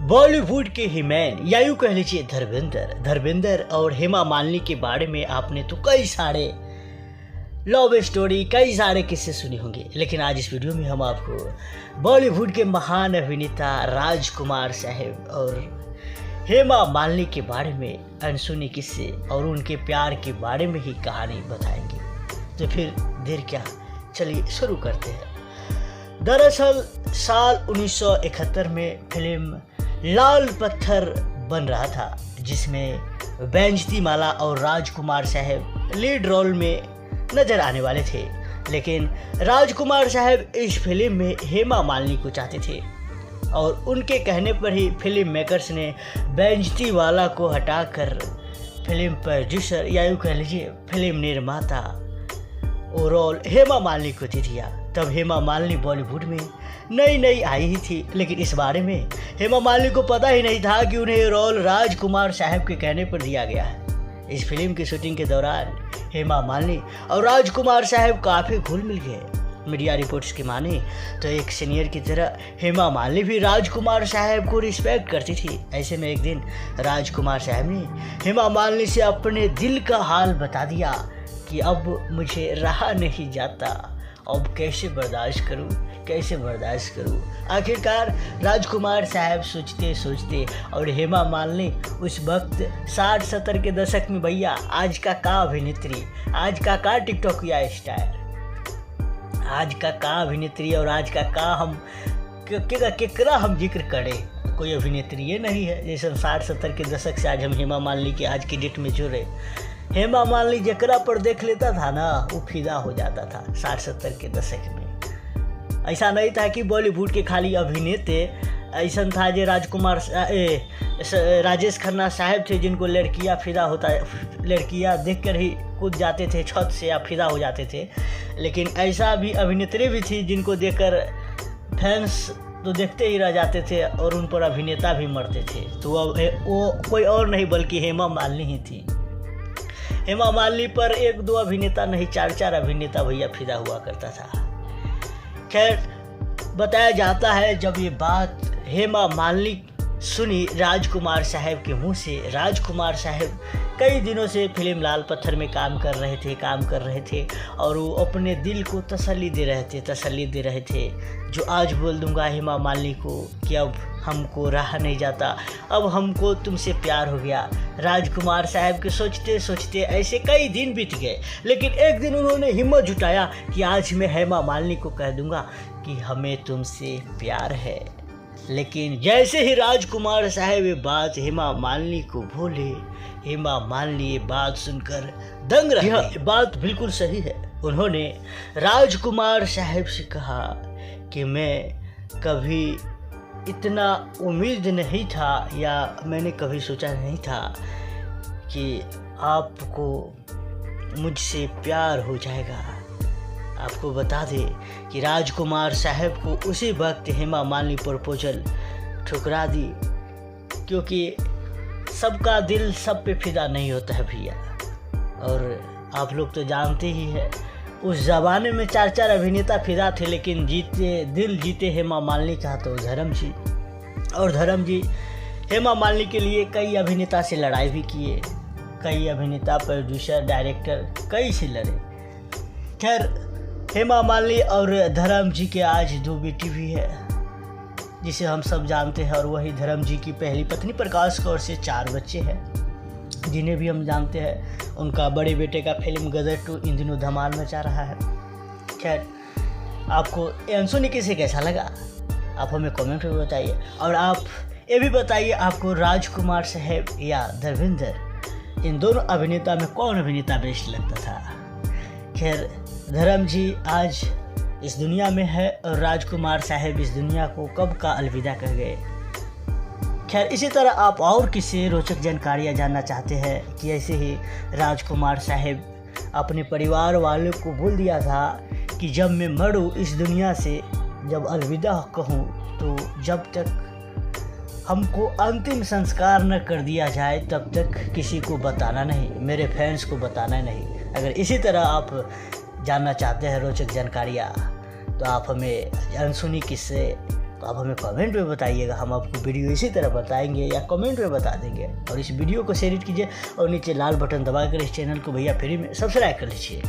बॉलीवुड के हीमैन या यूं कह लीजिए धर्मेंद्र और हेमा मालिनी के बारे में आपने तो कई सारे लव स्टोरी, कई सारे किस्से सुने होंगे, लेकिन आज इस वीडियो में हम आपको बॉलीवुड के महान अभिनेता राजकुमार साहब और हेमा मालिनी के बारे में अनसुने किस्से और उनके प्यार के बारे में ही कहानी बताएंगे। तो फिर देर क्या, चलिए शुरू करते हैं। दरअसल साल 1971 में फिल्म लाल पत्थर बन रहा था, जिसमें बेंजती माला और राजकुमार साहब लीड रोल में नजर आने वाले थे। लेकिन राजकुमार साहब इस फिल्म में हेमा मालिनी को चाहते थे और उनके कहने पर ही फिल्म मेकर्स ने बेंजती वाला को हटाकर फिल्म प्रोड्यूसर या यूँ कह लीजिए फिल्म निर्माता और रोल हेमा मालिनी को दे दिया। तब हेमा मालिनी बॉलीवुड में नई आई ही थी, लेकिन इस बारे में हेमा मालिनी को पता ही नहीं था कि उन्हें रोल राजकुमार साहब के कहने पर दिया गया है। इस फिल्म की शूटिंग के दौरान हेमा मालिनी और राजकुमार साहब काफ़ी घुल मिल गए। मीडिया रिपोर्ट्स की माने तो एक सीनियर की तरह हेमा मालिनी भी राजकुमार साहब को रिस्पेक्ट करती थी। ऐसे में एक दिन राजकुमार साहब ने हेमा मालिनी से अपने दिल का हाल बता दिया कि अब मुझे रहा नहीं जाता, अब कैसे बर्दाश्त करूं। आखिरकार राजकुमार साहब सोचते और हेमा मालिनी उस वक्त 60-70 के दशक में भैया आज का अभिनेत्री, आज का टिकटॉकिया स्टार, आज का अभिनेत्री और आज का हम केकरा हम जिक्र करें। कोई अभिनेत्री ये नहीं है जैसे 60-70 के दशक से आज हम हेमा मालिनी के आज की डेट में जुड़े। हेमा मालिनी जकरा पर देख लेता था ना, वो फिदा हो जाता था 60-70 के दशक में। ऐसा नहीं था कि बॉलीवुड के खाली अभिनेता, ऐसा था जो राजेश खन्ना साहब थे जिनको लड़कियां देखकर ही कूद जाते थे छत से या फिदा हो जाते थे। लेकिन ऐसा भी अभिनेत्री भी थी जिनको देखकर फैंस तो देखते ही रह जाते थे और उन पर अभिनेता भी मरते थे। तो वो कोई और नहीं बल्कि हेमा मालिनी ही थी। हेमा मालिनी पर 1-2 अभिनेता नहीं 4-4 अभिनेता भैया फिदा हुआ करता था। खैर, बताया जाता है जब ये बात हेमा मालिनी सुनी राजकुमार साहब के मुंह से, राजकुमार साहब कई दिनों से फिल्म लाल पत्थर में काम कर रहे थे और वो अपने दिल को तसल्ली दे रहे थे जो आज बोल दूंगा हेमा मालिनी को कि अब हमको रहा नहीं जाता, अब हमको तुमसे प्यार हो गया। राजकुमार साहब के सोचते ऐसे कई दिन बीत गए, लेकिन एक दिन उन्होंने हिम्मत जुटाया कि आज मैं हेमा मालिनी को कह दूंगा कि हमें तुमसे प्यार है। लेकिन जैसे ही राजकुमार साहब ये बात हेमा मालिनी को बोले, हेमा मालिनी ये बात सुनकर दंग रह गई। बात बिल्कुल सही है। उन्होंने राजकुमार साहब से कहा कि मैं कभी इतना उम्मीद नहीं था या मैंने कभी सोचा नहीं था कि आपको मुझसे प्यार हो जाएगा। आपको बता दें कि राजकुमार साहब को उसी वक्त हेमा मालिनी प्रपोजल ठुकरा दी, क्योंकि सबका दिल सब पे फिदा नहीं होता है भैया। और आप लोग तो जानते ही हैं उस ज़माने में 4-4 अभिनेता फिदा थे, लेकिन दिल जीते हेमा मालिनी का तो धर्म जी। और धर्म जी हेमा मालिनी के लिए कई अभिनेता से लड़ाई भी किए, कई अभिनेता, प्रोड्यूसर, डायरेक्टर कई से लड़े। खैर, हेमा मालिनी और धर्म जी के आज 2 बेटी भी है जिसे हम सब जानते हैं, और वही धर्म जी की पहली पत्नी प्रकाश कौर से 4 बच्चे हैं जिन्हें भी हम जानते हैं। उनका बड़े बेटे का फिल्म गदर 2 इन दिनों धमाल मचा रहा है। खैर, आपको अनसुनी किस्से कैसा लगा आप हमें कमेंट में बताइए, और आप ये भी बताइए आपको राजकुमार साहब या धर्मेंद्र, इन दोनों अभिनेता में कौन अभिनेता बेस्ट लगता था। खैर, धर्म जी आज इस दुनिया में है और राजकुमार साहब इस दुनिया को कब का अलविदा कह गए। खैर, इसी तरह आप और किसी रोचक जानकारियाँ जानना चाहते हैं कि ऐसे ही राजकुमार साहब अपने परिवार वालों को बोल दिया था कि जब मैं मरूं इस दुनिया से, जब अलविदा कहूं, तो जब तक हमको अंतिम संस्कार न कर दिया जाए तब तक किसी को बताना नहीं, मेरे फैंस को बताना नहीं। अगर इसी तरह आप जानना चाहते हैं रोचक जानकारियाँ तो आप हमें अनसुनी किस्से तो आप हमें कमेंट में बताइएगा, हम आपको वीडियो इसी तरह बताएंगे या कमेंट में बता देंगे। और इस वीडियो को शेयर कीजिए और नीचे लाल बटन दबा कर इस चैनल को भैया फ्री में सब्सक्राइब कर लीजिए।